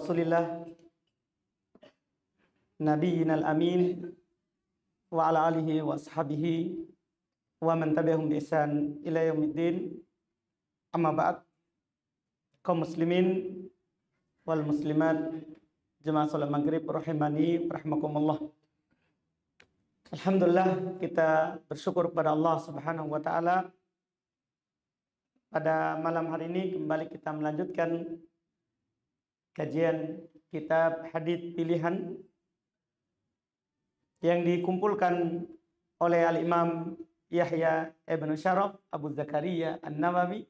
Rasulillah Nabiyinal Amin wa ala alihi wa ashabihi wa man tabi'ahum bi ihsan ila yaumiddin. Amma ba'd. Kaum muslimin wal muslimat jemaah salat maghrib rahimani rahimakumullah. Alhamdulillah, kita bersyukur kepada Allah Subhanahu wa taala. Pada malam hari ini kembali kita melanjutkan kajian kitab hadits pilihan yang dikumpulkan oleh Al-Imam Yahya ibn Syaraf Abu Zakaria An-Nawawi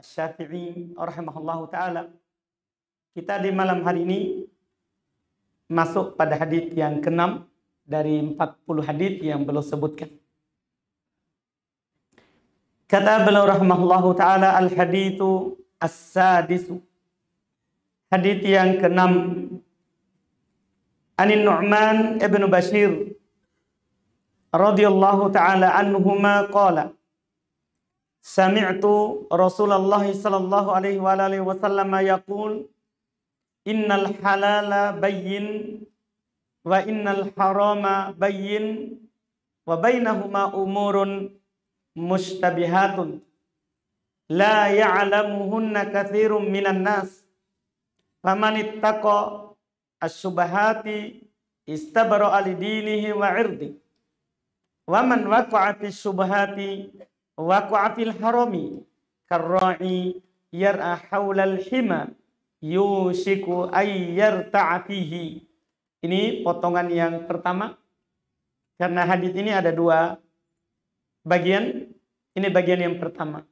Asy-Syafi'i rahimahullahu ta'ala. Kita di malam hari ini masuk pada hadits yang ke-6 dari 40 hadits yang beliau sebutkan. Kata beliau rahimahullahu ta'ala, al-haditsu as-sadisu, hadits yang ke-6, Anin Nu'man ibn Bashir radhiyallahu ta'ala anhuma qala sami'tu Rasulullah sallallahu alaihi wa alihi wasallam yaqul innal halala bayyin wa innal harama bayyin wa bainahuma umurun mushtabihatun la ya'lamuhunna katsirun minan nas faman ittaqa as-subahati istabara li dinihi wa 'irdi wa man waqa'a fi subahati waqa'a fil harami karra'i yar'a haulal hima yushiku ay yarta'a fihi. Ini potongan yang pertama, karena hadis ini ada dua bagian. Ini bagian yang pertama.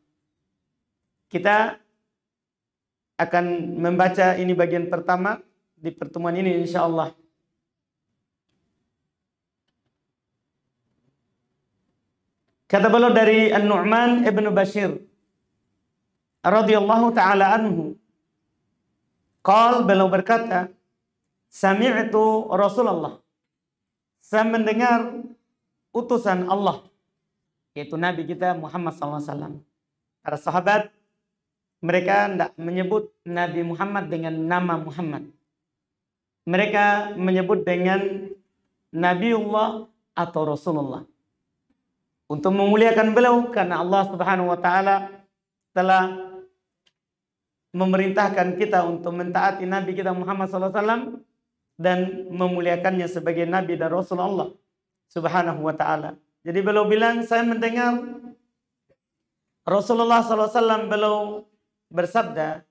Kita akan membaca ini bagian pertama di pertemuan ini insyaallah. Kata beliau dari An-Nu'man ibn Bashir radhiyallahu ta'ala anhu, beliau berkata, sami'tu Rasulullah, saya mendengar utusan Allah, yaitu Nabi kita Muhammad SAW. Para sahabat, mereka tidak menyebut Nabi Muhammad dengan nama Muhammad. Mereka menyebut dengan Nabiullah atau Rasulullah, untuk memuliakan beliau, karena Allah Subhanahu wa taala telah memerintahkan kita untuk mentaati Nabi kita Muhammad SAW dan memuliakannya sebagai Nabi dan Rasul Allah Subhanahu wa taala. Jadi beliau bilang, saya mendengar Rasulullah SAW beliau bersabda,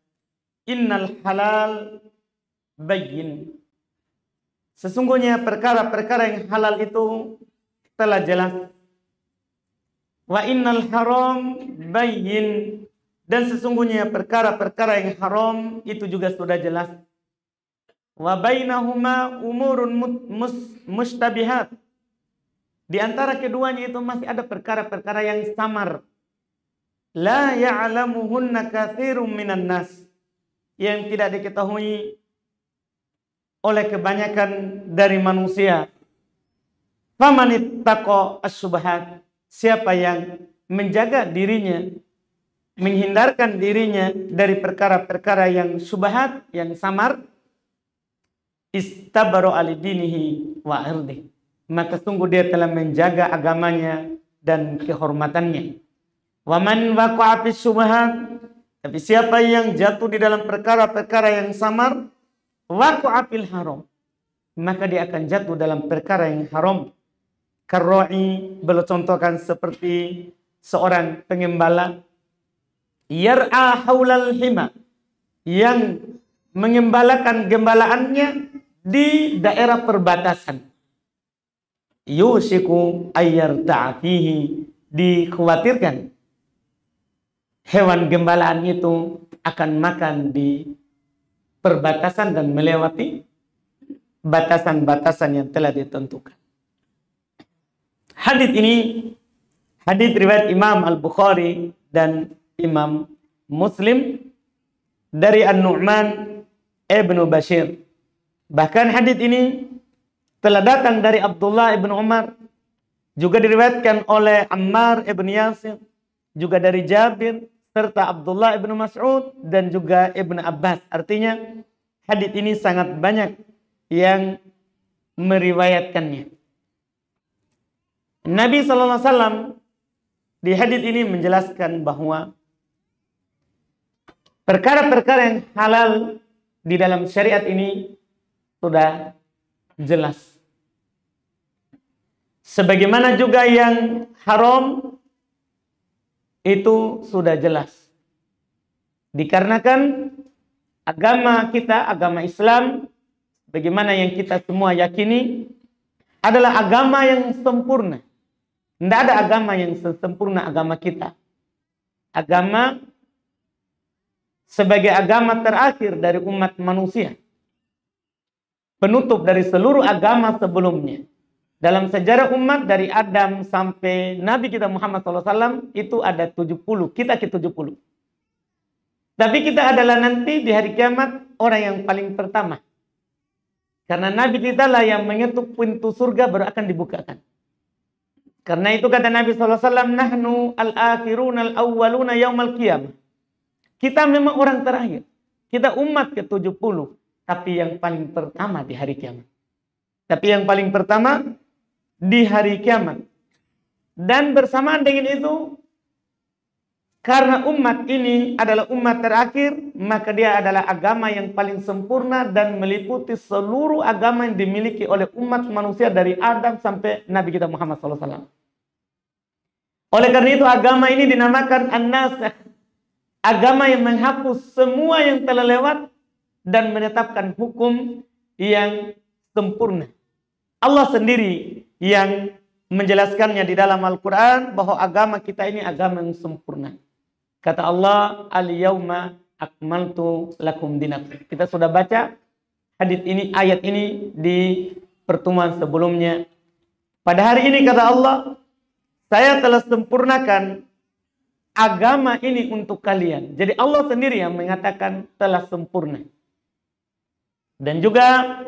innal halal bayyin. Sesungguhnya perkara-perkara yang halal itu telah jelas. Wa innal haram bayyin, dan sesungguhnya perkara-perkara yang haram itu juga sudah jelas. Wa bainahuma umurun mustabihat, di antara keduanya itu masih ada perkara-perkara yang samar. La ya'lamuhunna katsirun minan nas, yang tidak diketahui oleh kebanyakan dari manusia. Faman ittaqa as-subhat, siapa yang menjaga dirinya, menghindarkan dirinya dari perkara-perkara yang subhat, yang samar, istabara ali dinihi wa irdi, maka sungguh dia telah menjaga agamanya dan kehormatannya. Wa man waqa'a fi subhat, tapi siapa yang jatuh di dalam perkara-perkara yang samar, waqa'a fil haram, maka dia akan jatuh dalam perkara yang haram. Karra'i, beliau contohkan seperti seorang pengembala, yar'a haulal hima, yang mengembalakan gembalaannya di daerah perbatasan. Yushiku ayyarta'a fihi, dikhawatirkan hewan gembalaan itu akan makan di perbatasan dan melewati batasan-batasan yang telah ditentukan. Hadits ini hadits riwayat Imam Al-Bukhari dan Imam Muslim dari An-Nu'man ibn Bashir. Bahkan hadits ini telah datang dari Abdullah ibn Umar, juga diriwayatkan oleh Ammar ibn Yasir, juga dari Jabir serta Abdullah ibn Mas'ud dan juga Ibn Abbas. Artinya hadits ini sangat banyak yang meriwayatkannya. Nabi SAW di hadits ini menjelaskan bahwa perkara-perkara yang halal di dalam syariat ini sudah jelas. Sebagaimana juga yang haram itu sudah jelas. Dikarenakan agama kita, agama Islam, bagaimana yang kita semua yakini, adalah agama yang sempurna. Tidak ada agama yang sempurna agama kita. Agama sebagai agama terakhir dari umat manusia, penutup dari seluruh agama sebelumnya. Dalam sejarah umat dari Adam sampai Nabi kita Muhammad SAW itu ada 70, kita ke 70. Tapi kita adalah nanti di hari kiamat orang yang paling pertama. Karena Nabi kita lah yang mengetuk pintu surga baru akan dibukakan. Karena itu kata Nabi SAW, nahnu al-akhiruna al-awwaluna yaumal qiyamah. Kita memang orang terakhir. Kita umat ke-70. Tapi yang paling pertama di hari kiamat. Tapi yang paling pertama di hari kiamat. Dan bersamaan dengan itu, karena umat ini adalah umat terakhir, maka dia adalah agama yang paling sempurna dan meliputi seluruh agama yang dimiliki oleh umat manusia dari Adam sampai Nabi kita Muhammad SAW. Oleh karena itu agama ini dinamakan an-nasikh, agama yang menghapus semua yang telah lewat dan menetapkan hukum yang sempurna. Allah sendiri yang menjelaskannya di dalam Al-Quran bahwa agama kita ini agama yang sempurna. Kata Allah, al-yawma akmaltu lakum dinakum. Kita sudah baca hadits ini, ayat ini di pertemuan sebelumnya. Pada hari ini kata Allah, saya telah sempurnakan agama ini untuk kalian. Jadi Allah sendiri yang mengatakan telah sempurna. Dan juga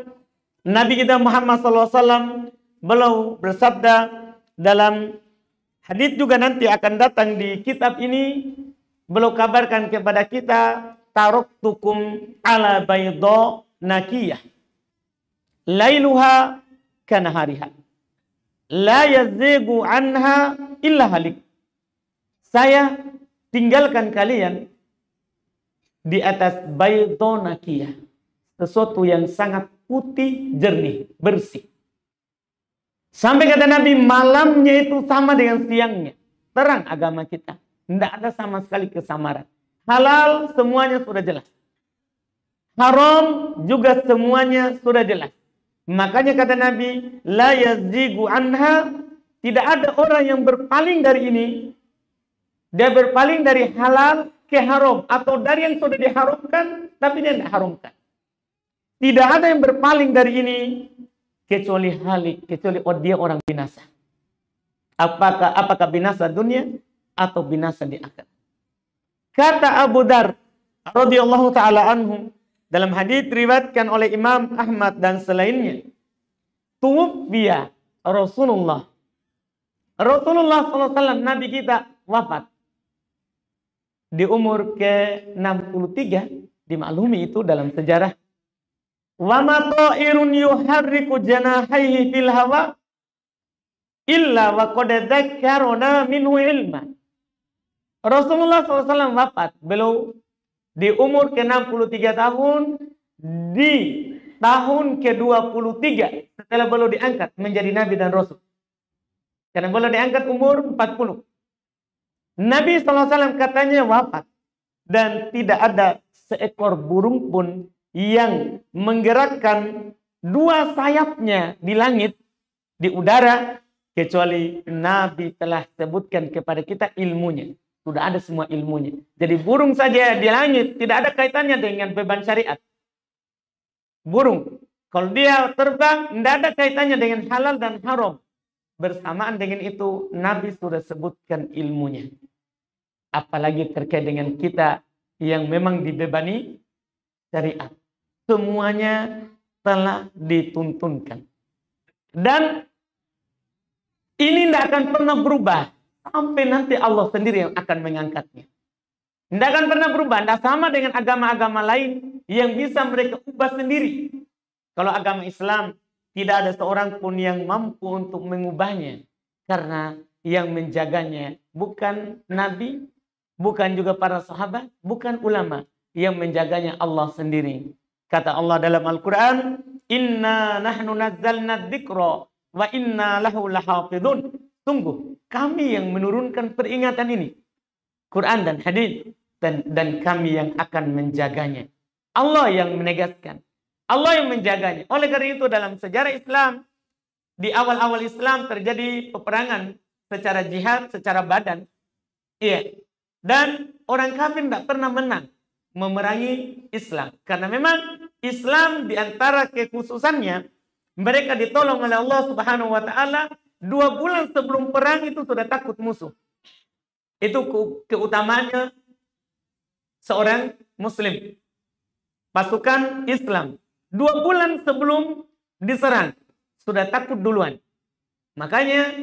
Nabi kita Muhammad SAW beliau bersabda dalam hadits juga nanti akan datang di kitab ini. Beliau kabarkan kepada kita, taraktukum ala bayda nakiyah lailuha kanahariha la yazigu anha illa halik. Saya tinggalkan kalian di atas bayda nakiyah, sesuatu yang sangat putih, jernih, bersih. Sampai kata Nabi, malamnya itu sama dengan siangnya. Terang agama kita. Tidak ada sama sekali kesamaran. Halal semuanya sudah jelas. Haram juga semuanya sudah jelas. Makanya kata Nabi, la yazigu anha, tidak ada orang yang berpaling dari ini. Dia berpaling dari halal ke haram, atau dari yang sudah diharamkan tapi dia tidak haramkan. Tidak ada yang berpaling dari ini kecuali halik, kecuali dia orang binasa. Apakah binasa dunia atau binasa di akhirat. Kata Abu Dar radhiyallahu taala anhu dalam hadits diriwayatkan oleh Imam Ahmad dan selainnya, tuwfiya Rasulullah SAW, Nabi kita wafat di umur ke-63. Dimaklumi itu dalam sejarah. Wa ma ta'irun yuharriku janahaihi fil hawa illa wa qad dzakkarna minhu ilma. Rasulullah SAW wafat, beliau di umur ke-63 tahun, di tahun ke-23 setelah beliau diangkat menjadi Nabi dan Rasul. Karena beliau diangkat umur 40. Nabi SAW katanya wafat. Dan tidak ada seekor burung pun yang menggerakkan dua sayapnya di langit, di udara, kecuali Nabi telah sebutkan kepada kita ilmunya. Sudah ada semua ilmunya. Jadi burung saja di langit tidak ada kaitannya dengan beban syariat. Burung, kalau dia terbang, tidak ada kaitannya dengan halal dan haram. Bersamaan dengan itu, Nabi sudah sebutkan ilmunya. Apalagi terkait dengan kita yang memang dibebani syariat. Semuanya telah dituntunkan. Dan ini tidak akan pernah berubah. Sampai nanti Allah sendiri yang akan mengangkatnya. Tidak akan pernah berubah. Tidak sama dengan agama-agama lain yang bisa mereka ubah sendiri. Kalau agama Islam, tidak ada seorang pun yang mampu untuk mengubahnya. Karena yang menjaganya bukan Nabi, bukan juga para sahabat, bukan ulama. Yang menjaganya Allah sendiri. Kata Allah dalam Al-Quran, Inna nahnu nazzalna dzikra wa inna lahu lahafidun. Sungguh, kami yang menurunkan peringatan ini. Quran dan hadis. Dan kami yang akan menjaganya. Allah yang menegaskan. Allah yang menjaganya. Oleh karena itu dalam sejarah Islam, di awal-awal Islam terjadi peperangan secara jihad, secara badan. Iya. Dan orang kafir tidak pernah menang memerangi Islam. Karena memang Islam di antara kekhususannya, mereka ditolong oleh Allah Subhanahu wa Ta'ala 2 bulan sebelum perang itu sudah takut musuh. Itu keutamaannya seorang Muslim. Pasukan Islam 2 bulan sebelum diserang sudah takut duluan. Makanya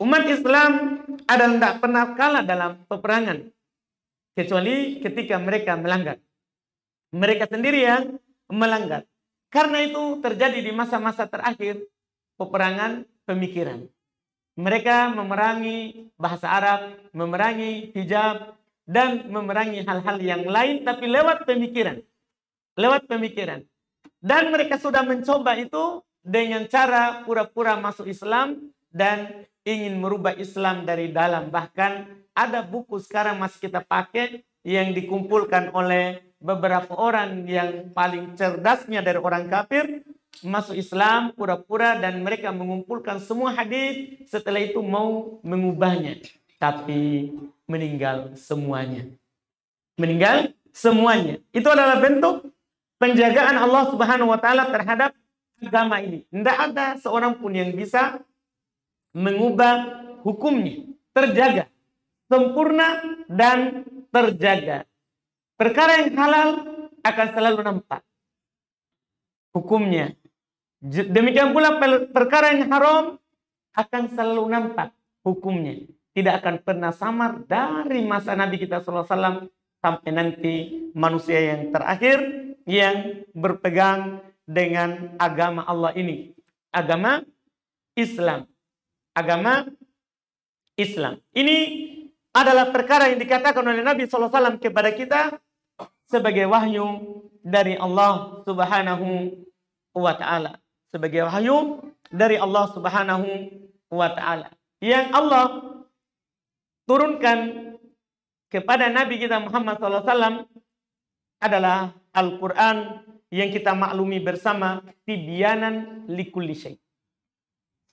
umat Islam adalah tidak pernah kalah dalam peperangan. Kecuali ketika mereka melanggar. Mereka sendiri yang melanggar. Karena itu terjadi di masa-masa terakhir peperangan pemikiran. Mereka memerangi bahasa Arab, memerangi hijab, dan memerangi hal-hal yang lain tapi lewat pemikiran. Lewat pemikiran. Dan mereka sudah mencoba itu dengan cara pura-pura masuk Islam dan ingin merubah Islam dari dalam. Bahkan ada buku sekarang masih kita pakai yang dikumpulkan oleh beberapa orang yang paling cerdasnya dari orang kafir. Masuk Islam pura-pura dan mereka mengumpulkan semua hadis. Setelah itu mau mengubahnya. Tapi meninggal semuanya. Meninggal semuanya. Itu adalah bentuk penjagaan Allah Subhanahu wa Ta'ala terhadap agama ini. Tidak ada seorang pun yang bisa mengubah hukumnya. Terjaga. Sempurna dan terjaga. Perkara yang halal akan selalu nampak hukumnya. Demikian pula perkara yang haram akan selalu nampak hukumnya. Tidak akan pernah samar dari masa Nabi kita SAW sampai nanti manusia yang terakhir yang berpegang dengan agama Allah ini. Agama Islam. Agama Islam. Ini adalah perkara yang dikatakan oleh Nabi SAW kepada kita sebagai wahyu dari Allah Subhanahu wa Ta'ala. Sebagai wahyu dari Allah Subhanahu wa Ta'ala. Yang Allah turunkan kepada Nabi kita Muhammad SAW adalah Al-Quran yang kita maklumi bersama tibyanan likulli syai.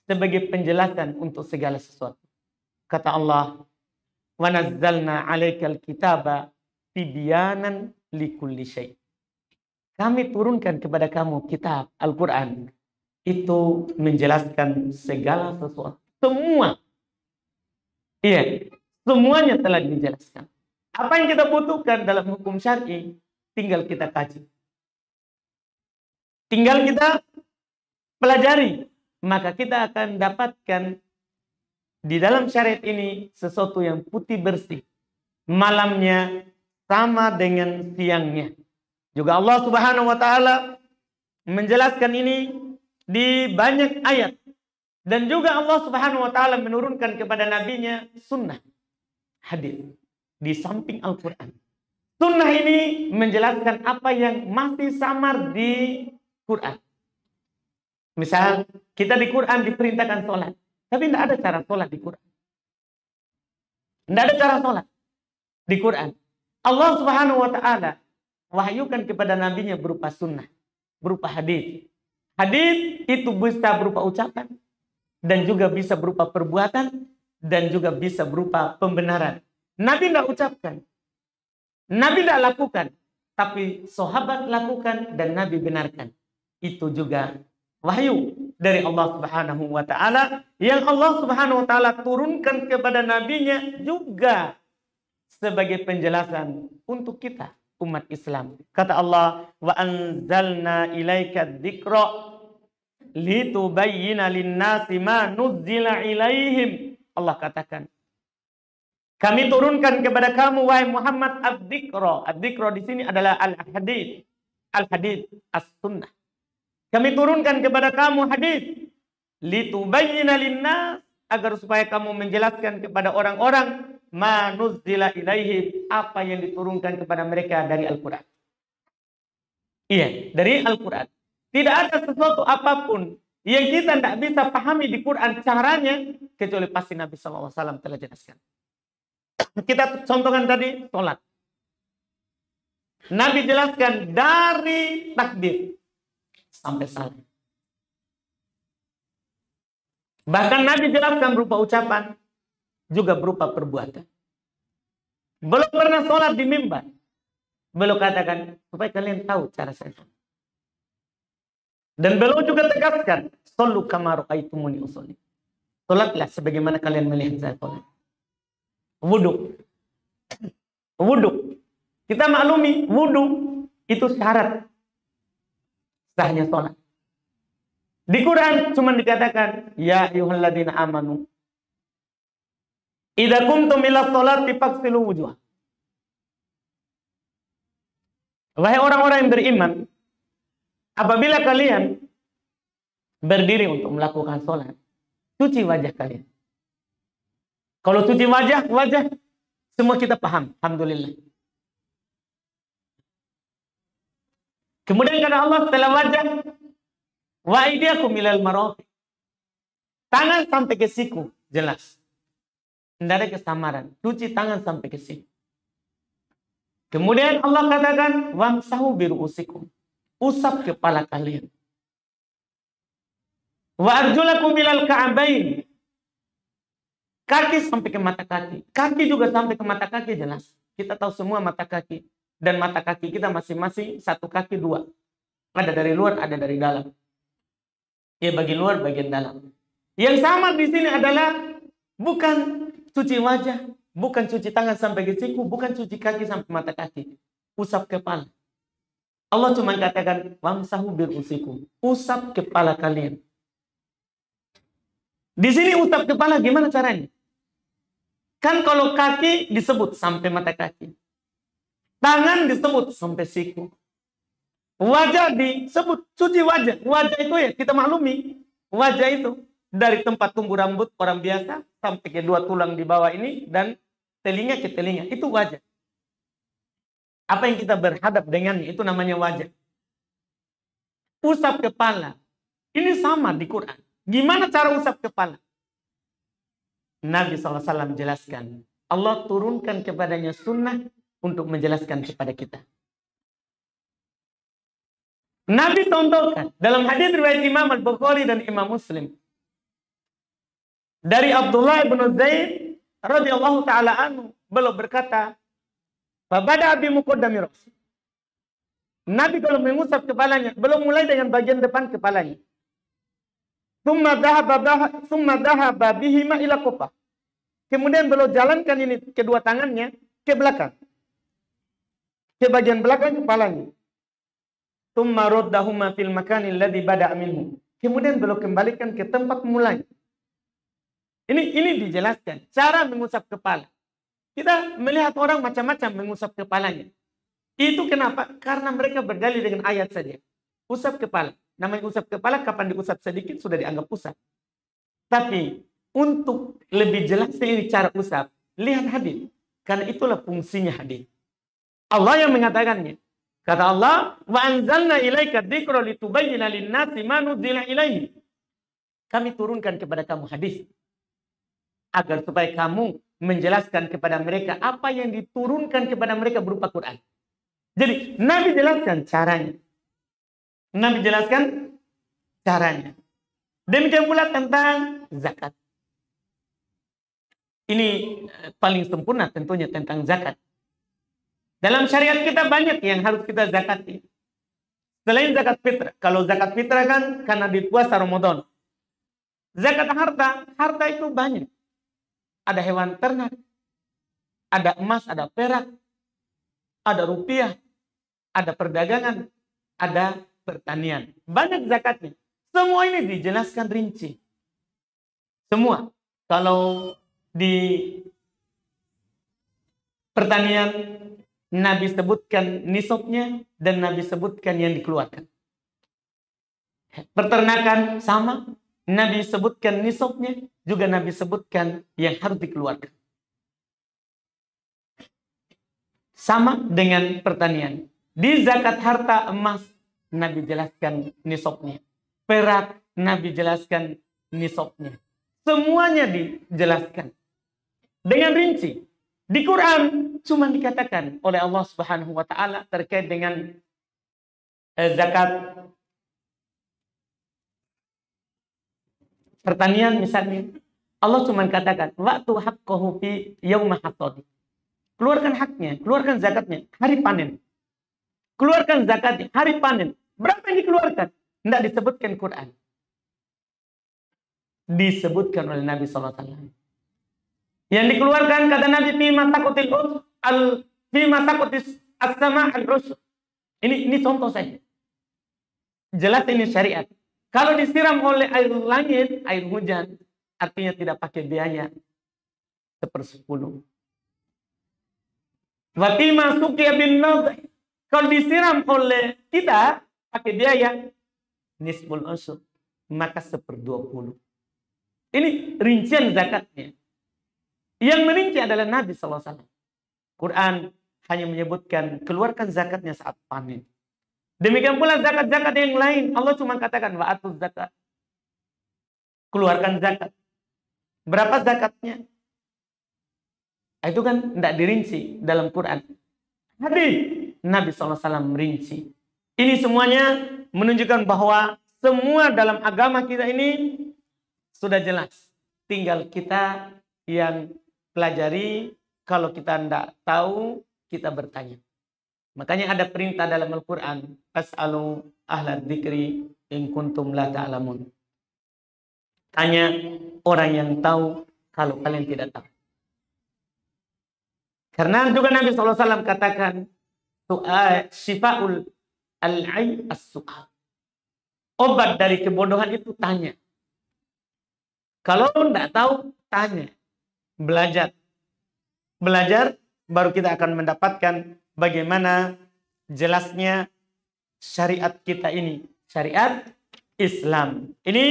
Sebagai penjelasan untuk segala sesuatu. Kata Allah, wa nazzalna 'alaikal kitaba tibyanan likulli syai. Kami turunkan kepada kamu kitab Al-Quran. Itu menjelaskan segala sesuatu. Semua. Iya. Semuanya telah dijelaskan. Apa yang kita butuhkan dalam hukum syar'i, tinggal kita kaji. Tinggal kita pelajari. Maka kita akan dapatkan di dalam syariat ini sesuatu yang putih bersih. Malamnya sama dengan siangnya. Juga Allah Subhanahu wa Ta'ala menjelaskan ini di banyak ayat. Dan juga Allah Subhanahu wa Ta'ala menurunkan kepada nabinya sunnah, hadis di samping Al-Quran. Sunnah ini menjelaskan apa yang masih samar di Quran. Misal kita di Quran diperintahkan sholat, tapi tidak ada cara sholat di Quran. Tidak ada cara sholat di Quran. Allah Subhanahu wa Ta'ala wahyukan kepada nabinya berupa sunnah, berupa hadis. Hadis itu bisa berupa ucapan dan juga bisa berupa perbuatan dan juga bisa berupa pembenaran. Nabi tidak ucapkan, Nabi tidak lakukan, tapi sahabat lakukan dan Nabi benarkan. Itu juga wahyu dari Allah Subhanahu wa Ta'ala yang Allah Subhanahu wa Ta'ala turunkan kepada nabinya juga sebagai penjelasan untuk kita umat Islam. Kata Allah, wa anzalna ilaika dzikra litubayyana lin-nasi ma nuzzila ilaihim. Allah katakan, kami turunkan kepada kamu wahai Muhammad ad-dzikra. Ad-dzikra di sini adalah al-hadits. al-hadits as-sunnah. Kami turunkan kepada kamu hadis litubayyina linnas, agar supaya kamu menjelaskan kepada orang-orang ma nuzzila ilaihim, apa yang diturunkan kepada mereka dari Al-Qur'an. Iya, dari Al-Qur'an. Tidak ada sesuatu apapun yang kita tidak bisa pahami di Quran caranya kecuali pasti Nabi SAW telah jelaskan. Kita contohkan tadi sholat. Nabi jelaskan dari takbir sampai salam. Bahkan Nabi jelaskan berupa ucapan, juga berupa perbuatan. Belum pernah sholat di mimbar, belum katakan supaya kalian tahu cara saya sholat. Dan beliau juga tegaskan, "Shollu kama ra'aitumuni usolli." Sholatlah sebagaimana kalian melihat saya sholat. Wudhu. Wudhu. Kita maklumi, wudhu itu syarat sahnya sholat. Di Quran cuma dikatakan, ya ayyuhalladzina amanu, idza qumtum ila sholati faghsilu wujuh. Wahai orang-orang yang beriman, apabila kalian berdiri untuk melakukan sholat, cuci wajah kalian. Kalau cuci wajah semua kita paham, alhamdulillah. Kemudian kata Allah setelah wajah, wa aydiyakum ilal marafiq. Tangan sampai ke siku, jelas. Tidak ada kesamaran. Cuci tangan sampai ke siku. Kemudian Allah katakan, wamsahu biru'usikum. Usap kepala kalian. Wa arjulakum ilal ka'abain. Kaki sampai ke mata kaki. Kaki juga sampai ke mata kaki, jelas. Kita tahu semua mata kaki. Dan mata kaki kita masing-masing satu kaki dua. Ada dari luar, ada dari dalam. Ya, bagian luar, bagian dalam. Yang sama di sini adalah bukan cuci wajah, bukan cuci tangan sampai ke siku, bukan cuci kaki sampai mata kaki. Usap kepala. Allah cuma katakan, wamsahu birusikum. Usap kepala kalian. Di sini usap kepala gimana caranya? Kan kalau kaki disebut sampai mata kaki. Tangan disebut sampai siku. Wajah disebut cuci wajah. Wajah itu ya kita maklumi. Wajah itu dari tempat tumbuh rambut orang biasa sampai ke dua tulang di bawah ini dan telinga ke telinga. Itu wajah. Apa yang kita berhadap dengannya itu namanya wajah. Usap kepala. Ini sama di Quran. Gimana cara usap kepala? Nabi SAW jelaskan. Allah turunkan kepadanya sunnah untuk menjelaskan kepada kita. Nabi contohkan dalam hadis riwayat Imam Al-Bukhari dan Imam Muslim dari Abdullah bin Zaid radhiyallahu taala anhu, beliau berkata, "Fabada bi muqaddami ra'si." Nabi kalau mengusap kepalanya, beliau mulai dengan bagian depan kepalanya. Tsumma dhahaba bihima ila qufah. Kemudian beliau jalankan ini kedua tangannya ke belakang. Ke bagian belakang kepalanya. Tsumma raddahuma fil makanil ladzi bada'a minhu. Kemudian beliau kembalikan ke tempat mulanya. Ini dijelaskan cara mengusap kepala. Kita melihat orang macam-macam mengusap kepalanya. Itu kenapa? Karena mereka berdalil dengan ayat saja. Usap kepala. Namanya usap kepala, kapan diusap sedikit sudah dianggap usap. Tapi untuk lebih jelas ini cara usap, lihat hadis. Karena itulah fungsinya hadis. Allah yang mengatakannya. Kata Allah, wa anzalna ilaika dzikra litubayyana lin-nasi ma nuzila ilaihim. Kami turunkan kepada kamu hadis agar supaya kamu menjelaskan kepada mereka apa yang diturunkan kepada mereka berupa Quran. Jadi Nabi jelaskan caranya. Nabi jelaskan caranya. Demikian pula tentang zakat. Ini paling sempurna tentunya tentang zakat. Dalam syariat kita banyak yang harus kita zakati. Selain zakat fitrah. Kalau zakat fitrah kan karena di puasa Ramadan. Zakat harta itu banyak. Ada hewan ternak, ada emas, ada perak, ada rupiah, ada perdagangan, ada pertanian. Banyak zakatnya. Semua ini dijelaskan rinci. Semua. Kalau di pertanian Nabi sebutkan nisabnya dan Nabi sebutkan yang dikeluarkan. Peternakan sama, Nabi sebutkan nisabnya, juga Nabi sebutkan yang harus dikeluarkan. Sama dengan pertanian. Di zakat harta emas, Nabi jelaskan nisabnya. Perak, Nabi jelaskan nisabnya. Semuanya dijelaskan dengan rinci. Di Quran cuma dikatakan oleh Allah Subhanahu wa taala terkait dengan zakat pertanian misalnya. Allah cuma katakan waktu haqqahu fi yauma hasadi. Keluarkan haknya, keluarkan zakatnya hari panen. Keluarkan zakatnya hari panen. Berapa yang dikeluarkan? Tidak disebutkan Quran. Disebutkan oleh Nabi SAW. Yang dikeluarkan kata Nabi fi masakotis as-sama al-usr. Ini contoh saja. Jelas ini syariat. Kalau disiram oleh air langit, air hujan, artinya tidak pakai biaya 1/10. Wa fi ma suqiya bin nadh. Kalau disiram oleh kita pakai biaya nisbul usr, maka 1/20. Ini rincian zakatnya. Yang merinci adalah Nabi SAW. Quran hanya menyebutkan keluarkan zakatnya saat panen. Demikian pula zakat-zakat yang lain. Allah cuma katakan wa'atuz zakat. Keluarkan zakat. Berapa zakatnya? Itu kan tidak dirinci dalam Quran. Hadis Nabi SAW merinci. Ini semuanya menunjukkan bahwa semua dalam agama kita ini sudah jelas. Tinggal kita yang pelajari. Kalau kita tidak tahu, kita bertanya. Makanya ada perintah dalam Al-Quran. Fas'alu ahla dzikri in kuntum la ta'lamun. Tanya orang yang tahu kalau kalian tidak tahu. Karena juga Nabi SAW katakan syifaul al-'ay as-su'al. Obat dari kebodohan itu tanya. Kalau tidak tahu, tanya. Belajar. Belajar, baru kita akan mendapatkan bagaimana jelasnya syariat kita ini. Syariat Islam. Ini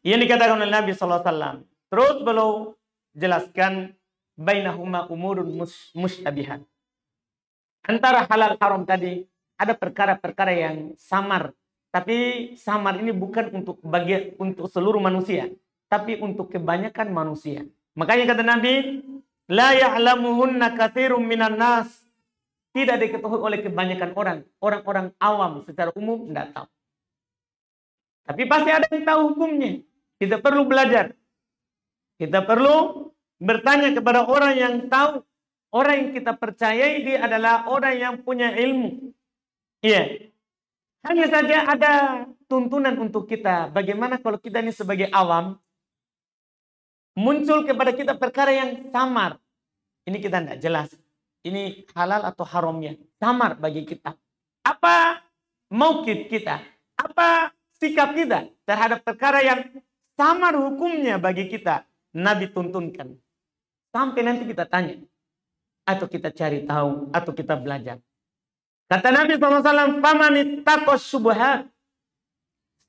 yang dikatakan oleh Nabi SAW. Terus beliau jelaskan bainahuma umurun mustabihat. Antara halal haram tadi ada perkara-perkara yang samar. Tapi samar ini bukan untuk seluruh manusia, tapi untuk kebanyakan manusia. Makanya kata Nabi, la ya'lamuhunna katsirun minan nas. Tidak diketahui oleh kebanyakan orang. Orang-orang awam secara umum tidak tahu. Tapi pasti ada yang tahu hukumnya. Kita perlu belajar. Kita perlu bertanya kepada orang yang tahu. Orang yang kita percayai dia adalah orang yang punya ilmu. Iya. Hanya saja ada tuntunan untuk kita. Bagaimana kalau kita ini sebagai awam, muncul kepada kita perkara yang samar. Ini kita tidak jelas. Ini halal atau haramnya. Samar bagi kita. Apa maukif kita? Apa sikap kita terhadap perkara yang samar hukumnya bagi kita? Nabi tuntunkan. Sampai nanti kita tanya. Atau kita cari tahu. Atau kita belajar. Kata Nabi SAW, famanittaqos syubhat.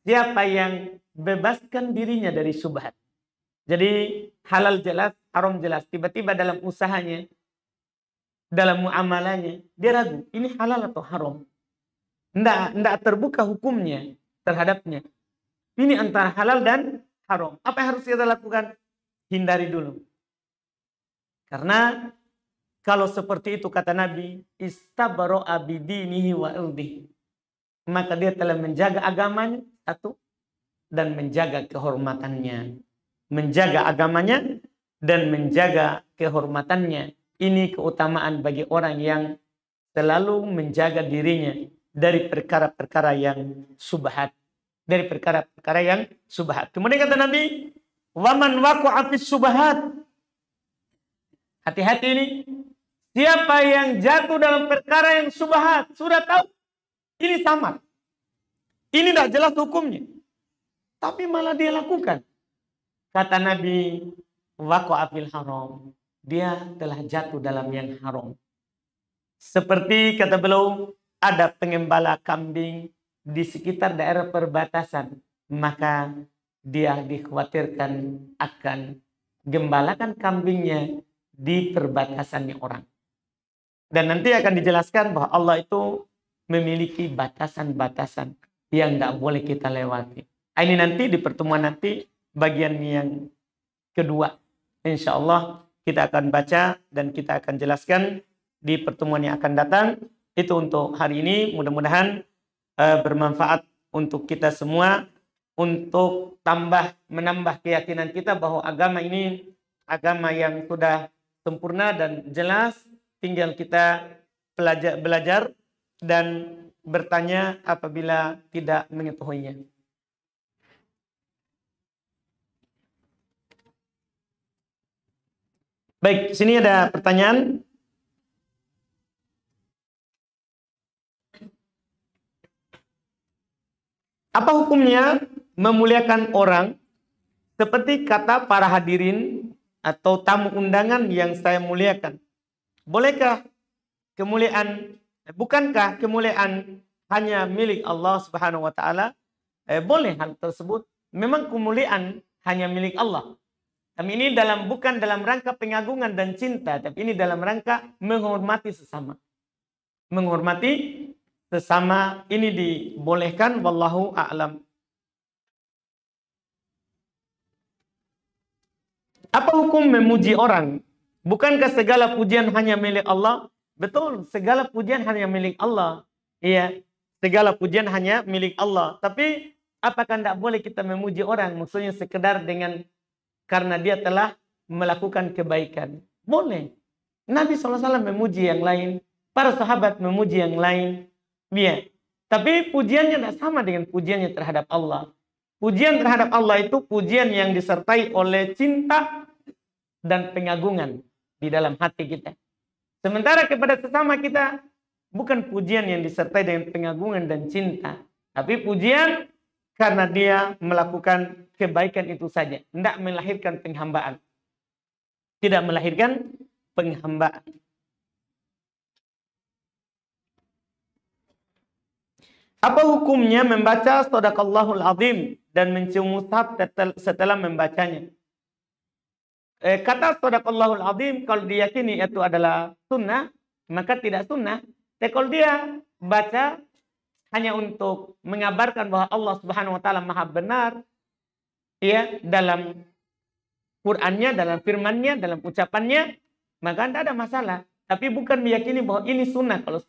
Siapa yang bebaskan dirinya dari syubhat. Jadi halal jelas, haram jelas. Tiba-tiba dalam usahanya, dalam muamalahnya, dia ragu. Ini halal atau haram. Tidak terbuka hukumnya terhadapnya. Ini antara halal dan haram. Apa yang harus kita lakukan? Hindari dulu. Karena kalau seperti itu kata Nabi, istabara'a bidinihi wa irdihi. Maka dia telah menjaga agamanya, satu, dan menjaga kehormatannya. Menjaga agamanya dan menjaga kehormatannya. Ini keutamaan bagi orang yang selalu menjaga dirinya dari perkara-perkara yang subhat. Dari perkara-perkara yang subhat. Kemudian kata Nabi, waman waqa'a fis subhat. Hati-hati ini. Siapa yang jatuh dalam perkara yang subhat, sudah tahu ini samar. Ini tidak jelas hukumnya. Tapi malah dia lakukan. Kata Nabi, waqa'a fil haram. Dia telah jatuh dalam yang haram. Seperti kata beliau, ada pengembala kambing di sekitar daerah perbatasan, maka dia dikhawatirkan akan gembalakan kambingnya di perbatasannya orang. Dan nanti akan dijelaskan bahwa Allah itu memiliki batasan-batasan yang tidak boleh kita lewati. Ini nanti di pertemuan nanti bagian yang kedua. Insya Allah kita akan baca dan kita akan jelaskan di pertemuan yang akan datang. Itu untuk hari ini. Mudah-mudahan bermanfaat untuk kita semua, untuk menambah keyakinan kita bahwa agama ini agama yang sudah sempurna dan jelas. Tinggal kita belajar dan bertanya apabila tidak mengetahuinya. Baik, sini ada pertanyaan. Apa hukumnya memuliakan orang seperti kata para hadirin atau tamu undangan yang saya muliakan? Bukankah kemuliaan hanya milik Allah Subhanahu wa taala? Boleh hal tersebut. Memang kemuliaan hanya milik Allah. Tapi ini bukan dalam rangka pengagungan dan cinta, tapi ini dalam rangka menghormati sesama. Menghormati sesama ini dibolehkan, wallahu a'lam. Apa hukum memuji orang? Bukankah segala pujian hanya milik Allah? Betul, segala pujian hanya milik Allah. Iya, segala pujian hanya milik Allah. Tapi apakah tidak boleh kita memuji orang? Maksudnya sekedar karena dia telah melakukan kebaikan. Boleh. Nabi SAW memuji yang lain. Para sahabat memuji yang lain. Iya. Tapi pujiannya tidak sama dengan pujiannya terhadap Allah. Pujian terhadap Allah itu pujian yang disertai oleh cinta dan pengagungan di dalam hati kita. Sementara kepada sesama kita bukan pujian yang disertai dengan pengagungan dan cinta, tapi pujian karena dia melakukan kebaikan itu saja, tidak melahirkan penghambaan. Tidak melahirkan penghambaan. Apa hukumnya membaca Shadaqallahul Azim dan mencium mushaf setelah membacanya? Kata Shadaqallahul Azim kalau diyakini itu adalah sunnah, maka tidak sunnah. Tapi kalau dia baca hanya untuk mengabarkan bahwa Allah Subhanahu wa taala Maha benar, ya, dalam Qur'annya, dalam firman-Nya, dalam ucapannya, maka tidak ada masalah. Tapi bukan meyakini bahwa ini sunnah. Kalau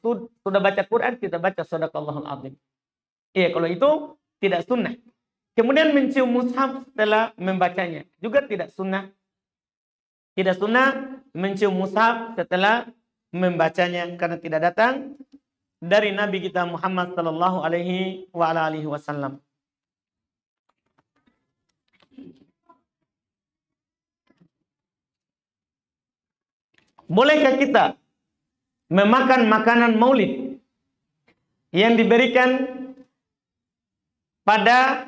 sudah baca Quran, kita baca Shadaqallahul Azim. Iya, kalau itu tidak sunnah. Kemudian mencium mushaf setelah membacanya juga tidak sunnah. Tidak sunnah mencium mushaf setelah membacanya karena tidak datang dari Nabi kita Muhammad sallallahu alaihi wasallam. Bolehkah kita memakan makanan maulid yang diberikan pada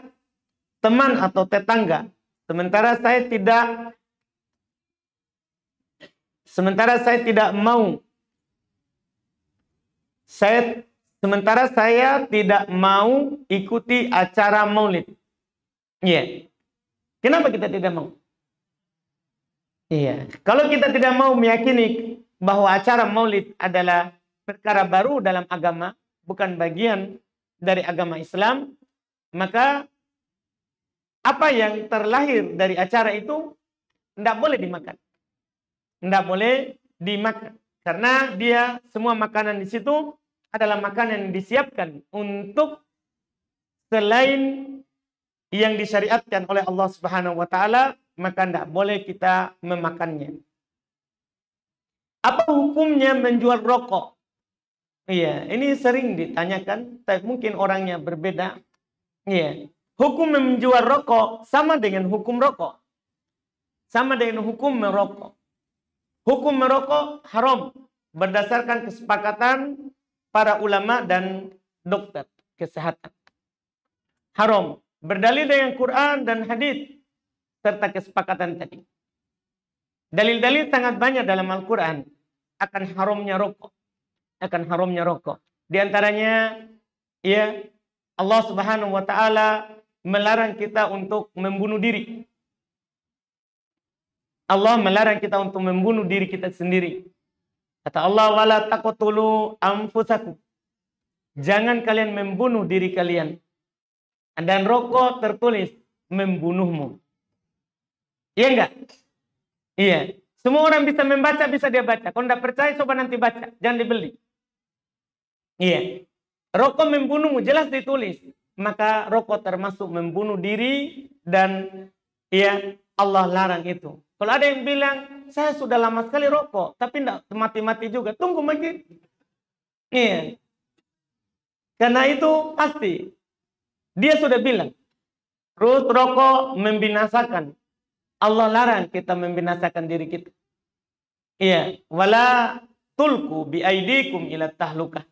teman atau tetangga sementara saya tidak mau ikuti acara maulid. Iya. Kenapa kita tidak mau? Iya. Kalau kita tidak mau meyakini bahwa acara maulid adalah perkara baru dalam agama, bukan bagian dari agama Islam, maka apa yang terlahir dari acara itu tidak boleh dimakan. Tidak boleh dimakan. Karena dia semua makanan di situ adalah makanan yang disiapkan untuk selain yang disyariatkan oleh Allah Subhanahu wa taala, maka tidak boleh kita memakannya. Apa hukumnya menjual rokok? Iya, ini sering ditanyakan, tapi mungkin orangnya berbeda. Iya. Hukum menjual rokok sama dengan hukum rokok. Sama dengan hukum merokok. Hukum merokok haram berdasarkan kesepakatan para ulama dan dokter kesehatan. Haram berdalil dengan Quran dan hadis serta kesepakatan tadi. Dalil-dalil sangat banyak dalam Al-Quran akan haramnya rokok. akan haramnya rokok. Di antaranya, ya, Allah Subhanahu wa taala melarang kita untuk membunuh diri. Allah melarang kita untuk membunuh diri kita sendiri. Kata Allah, wala taqtulu anfusakum. Jangan kalian membunuh diri kalian. Dan rokok tertulis membunuhmu. Iya enggak? Iya. Semua orang bisa membaca, bisa dia baca. Kalau tidak percaya, coba nanti baca. Jangan dibeli. Iya. Rokok membunuhmu, jelas ditulis. Maka rokok termasuk membunuh diri dan ya Allah larang itu. Kalau ada yang bilang, saya sudah lama sekali rokok, tapi tidak mati-mati juga. Tunggu makin. Iya. Karena itu pasti. Dia sudah bilang, terus rokok membinasakan. Allah larang kita membinasakan diri kita. Iya. Wala tulku biaidikum ila tahlukah.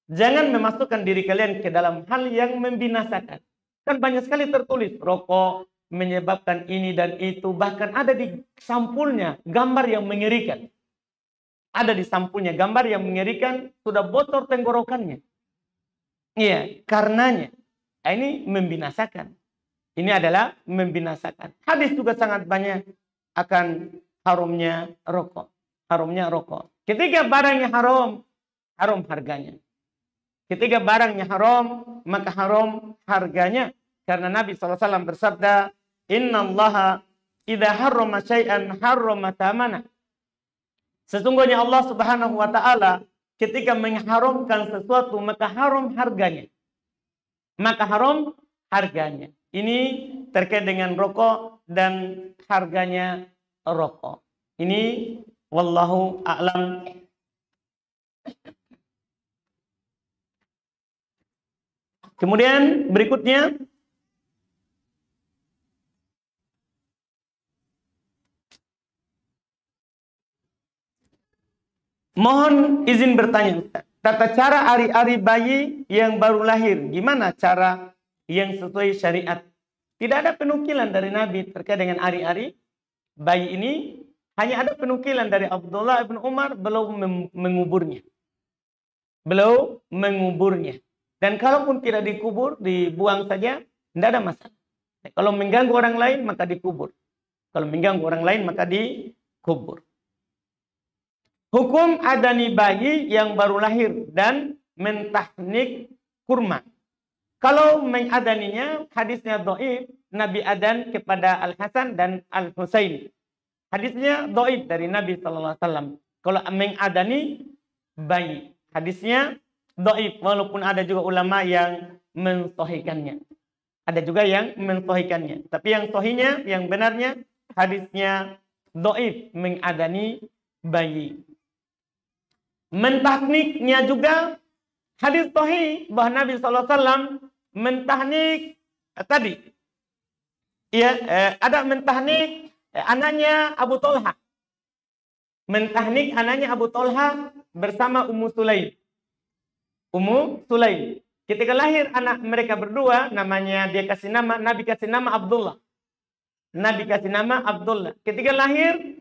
Jangan memasukkan diri kalian ke dalam hal yang membinasakan. Kan banyak sekali tertulis, rokok menyebabkan ini dan itu. Bahkan ada di sampulnya gambar yang mengerikan. Ada di sampulnya gambar yang mengerikan, sudah bocor tenggorokannya. Iya, karenanya. Ini membinasakan. Ini adalah membinasakan. Hadis juga sangat banyak akan harumnya rokok. Harumnya rokok. Ketika barangnya haram, haram harganya. Ketika barangnya haram, maka haram harganya. Karena Nabi SAW bersabda, Inna allaha idha harrama syai'an harrama thamana. Sesungguhnya Allah Subhanahu wa ta'ala ketika mengharamkan sesuatu, maka haram harganya. Maka haram harganya. Ini terkait dengan rokok dan harganya rokok. Ini wallahu a'lam. Kemudian berikutnya, mohon izin bertanya, tata cara ari-ari bayi yang baru lahir, gimana cara yang sesuai syariat? Tidak ada penukilan dari Nabi terkait dengan ari-ari bayi ini. Hanya ada penukilan dari Abdullah bin Umar, belum menguburnya. Belum menguburnya. Dan kalaupun tidak dikubur, dibuang saja, tidak ada masalah. Kalau mengganggu orang lain, maka dikubur. Kalau mengganggu orang lain, maka dikubur. Hukum adani bayi yang baru lahir dan mentahnik kurma. Kalau mengadaninya, hadisnya dhaif, Nabi adan kepada Al-Hasan dan Al-Husain. Hadisnya dhaif dari Nabi SAW. Kalau mengadani bayi, hadisnya dhaif, walaupun ada juga ulama yang mensahihkannya. Ada juga yang mensahihkannya. Tapi yang sahihnya, yang benarnya, hadisnya dhaif, mengadani bayi. Mentahniknya juga hadis sahih bahwa Nabi SAW mentahnik tadi. Ya, ada mentahnik anaknya Abu Talha. Mentahnik anaknya Abu Talha bersama Ummu Sulaim. Ummu Sulaim. Ketika lahir anak mereka berdua, namanya dia kasih nama, Nabi kasih nama Abdullah. Nabi kasih nama Abdullah. Ketika lahir,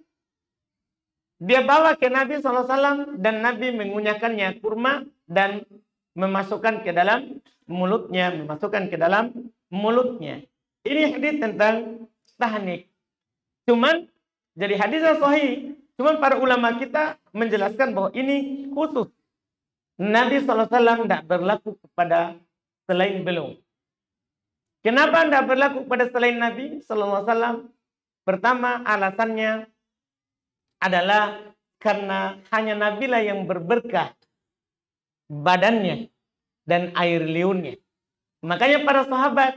dia bawa ke Nabi SAW dan Nabi mengunyahkannya kurma dan memasukkan ke dalam mulutnya. Memasukkan ke dalam mulutnya. Ini hadis tentang tahnik. Cuman, jadi hadisnya sahih. Cuman para ulama kita menjelaskan bahwa ini khusus. Nabi SAW tidak berlaku kepada selain beliau. Kenapa tidak berlaku kepada selain Nabi SAW? Pertama, alasannya adalah karena hanya Nabilah yang berberkah badannya dan air liurnya. Makanya para sahabat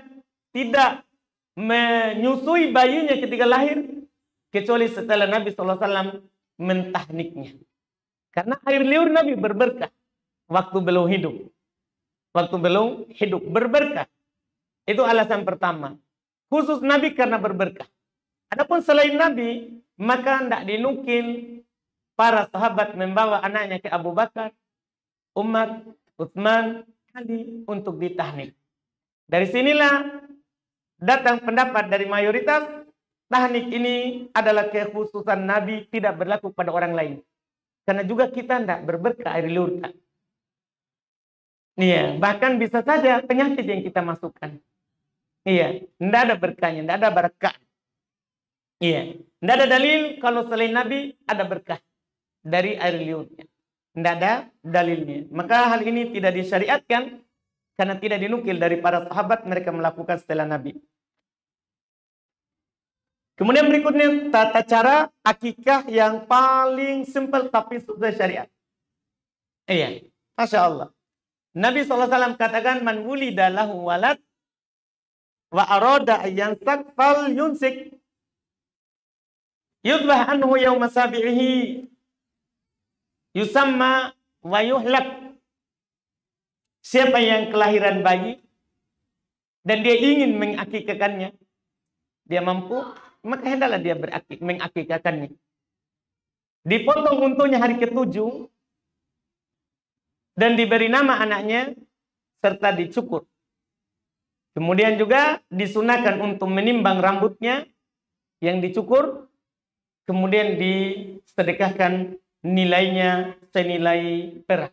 tidak menyusui bayinya ketika lahir kecuali setelah Nabi SAW mentahniknya. Karena air liur Nabi berberkah waktu beliau hidup. Waktu beliau hidup berberkah. Itu alasan pertama. Khusus Nabi karena berberkah. Adapun selain Nabi, maka tidak dinukil para sahabat membawa anaknya ke Abu Bakar, Umar, Utsman, Ali untuk ditahnik. Dari sinilah datang pendapat dari mayoritas, tahnik ini adalah kekhususan Nabi, tidak berlaku pada orang lain. Karena juga kita tidak berberkah air liur. Iya, bahkan bisa saja penyakit yang kita masukkan. Iya, tidak ada berkahnya, tidak ada berkah. Iya, tidak ada dalil kalau selain Nabi ada berkah dari air liurnya. Tidak ada dalilnya. Maka hal ini tidak disyariatkan karena tidak dinukil dari para sahabat mereka melakukan setelah Nabi. Kemudian berikutnya tata cara akikah yang paling simpel tapi sudah syariat. Iya, Masya Allah. Nabi SAW katakan, man wulida lahu walad wa arada ayyansak fal yunsik yudbah anhu yawma sabi'ihi yusamma wa yuhlak. Siapa yang kelahiran bayi dan dia ingin mengakikahkannya, dia mampu, maka hendaklah dia mengakikahkannya. Dipotong untuknya hari ke-7 dan diberi nama anaknya serta dicukur. Kemudian juga disunahkan untuk menimbang rambutnya yang dicukur, kemudian disedekahkan nilainya senilai perak.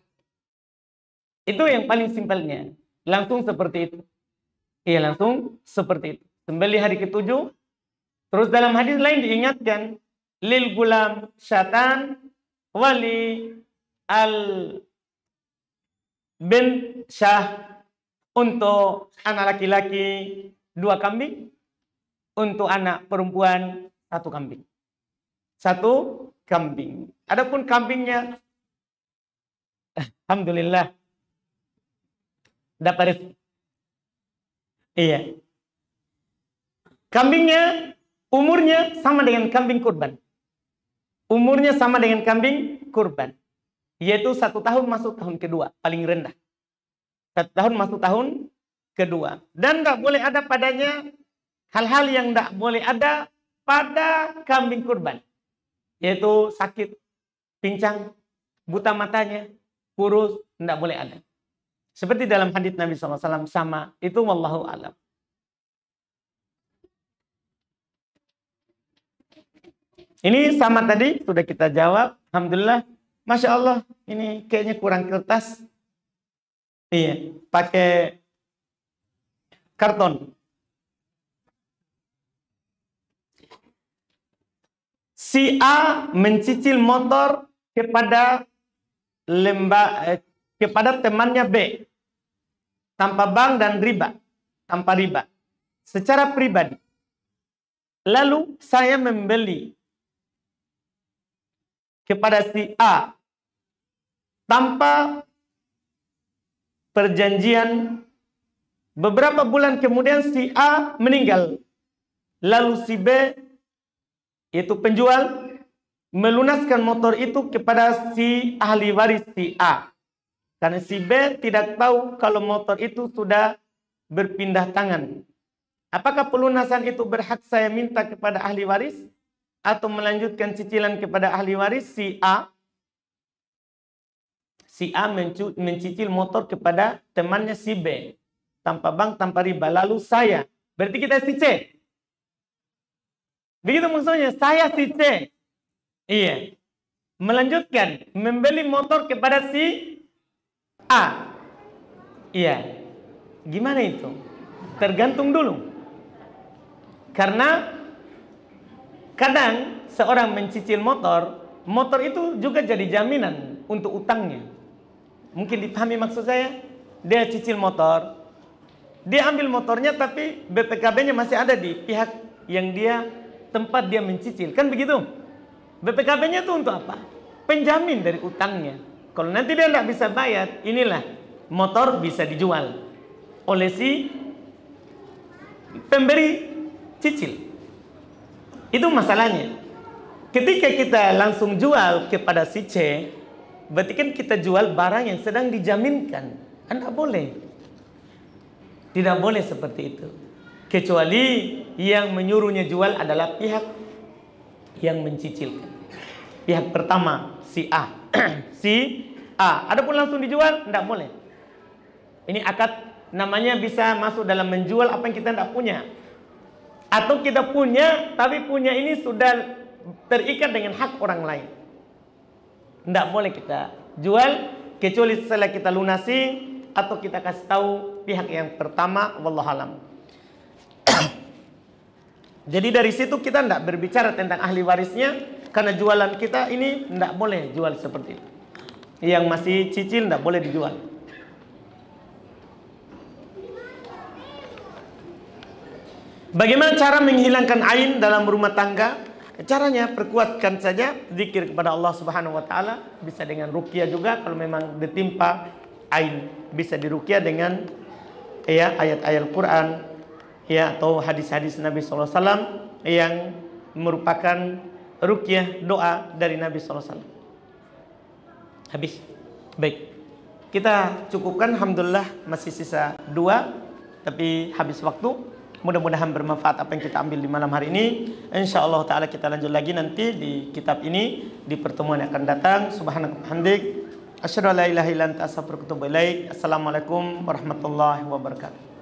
Itu yang paling simpelnya. Langsung seperti itu. Iya, langsung seperti itu. Sembelih hari ke-7. Terus dalam hadis lain diingatkan, lil gulam syatan wali al bin syah, untuk anak laki-laki 2 kambing, untuk anak perempuan 1 kambing. 1 kambing. Adapun kambingnya, alhamdulillah, dapat rezeki. Iya. Kambingnya umurnya sama dengan kambing kurban. Umurnya sama dengan kambing kurban. Yaitu 1 tahun masuk tahun kedua, paling rendah. 1 tahun masuk tahun kedua. Dan tidak boleh ada padanya hal-hal yang tidak boleh ada pada kambing kurban. Yaitu sakit, pincang, buta matanya, kurus, tidak boleh ada. Seperti dalam hadits Nabi SAW sama, itu wallahu a'lam. Ini sama tadi, sudah kita jawab. Alhamdulillah. Masya Allah, ini kayaknya kurang kertas. Iya, pakai karton. Si A mencicil motor kepada kepada temannya B tanpa bank dan riba, tanpa riba, secara pribadi. Lalu saya membeli kepada si A tanpa perjanjian. Beberapa bulan kemudian si A meninggal. Lalu si B, yaitu penjual, melunaskan motor itu kepada si ahli waris si A. Karena si B tidak tahu kalau motor itu sudah berpindah tangan. Apakah pelunasan itu berhak saya minta kepada ahli waris atau melanjutkan cicilan kepada ahli waris si A? Si A mencicil motor kepada temannya si B tanpa bank, tanpa riba. Lalu saya, berarti kita si C. Begitu maksudnya, saya si C. Iya. Melanjutkan membeli motor kepada si A. Iya. Gimana itu? Tergantung dulu. Karena kadang seorang mencicil motor, motor itu juga jadi jaminan untuk utangnya. Mungkin dipahami maksud saya? Dia cicil motor, dia ambil motornya tapi BPKB-nya masih ada di pihak yang dia tempat dia mencicil. Kan begitu? BPKB-nya itu untuk apa? Penjamin dari utangnya. Kalau nanti dia tidak bisa bayar, inilah motor bisa dijual oleh si pemberi cicil. Itu masalahnya. Ketika kita langsung jual kepada si C, berarti kan kita jual barang yang sedang dijaminkan. Kan tidak boleh. Tidak boleh seperti itu. Kecuali yang menyuruhnya jual adalah pihak yang mencicilkan. Pihak pertama, si A. Si A. Adapun langsung dijual, tidak boleh. Ini akad namanya bisa masuk dalam menjual apa yang kita tidak punya. Atau kita punya, tapi punya ini sudah terikat dengan hak orang lain. Tidak boleh kita jual, kecuali setelah kita lunasi, atau kita kasih tahu pihak yang pertama, wallahualam. Jadi dari situ kita tidak berbicara tentang ahli warisnya, karena jualan kita ini tidak boleh jual seperti itu. Yang masih cicil tidak boleh dijual. Bagaimana cara menghilangkan ain dalam rumah tangga? Caranya perkuatkan saja zikir kepada Allah Subhanahu wa taala, bisa dengan ruqyah juga kalau memang ditimpa ain, bisa diruqyah dengan ya ayat-ayat Quran ya atau hadis-hadis Nabi sallallahu alaihi wasallam yang merupakan ruqyah doa dari Nabi sallallahu alaihi wasallam. Habis. Baik. Kita cukupkan, alhamdulillah masih sisa 2 tapi habis waktu. Mudah-mudahan bermanfaat apa yang kita ambil di malam hari ini. Insyaallah taala kita lanjut lagi nanti di kitab ini di pertemuan yang akan datang. Subhanaka hamdik asyhadu an la ilaha illa anta astaghfiruka wa atubu ilaik. Assalamualaikum warahmatullahi wabarakatuh.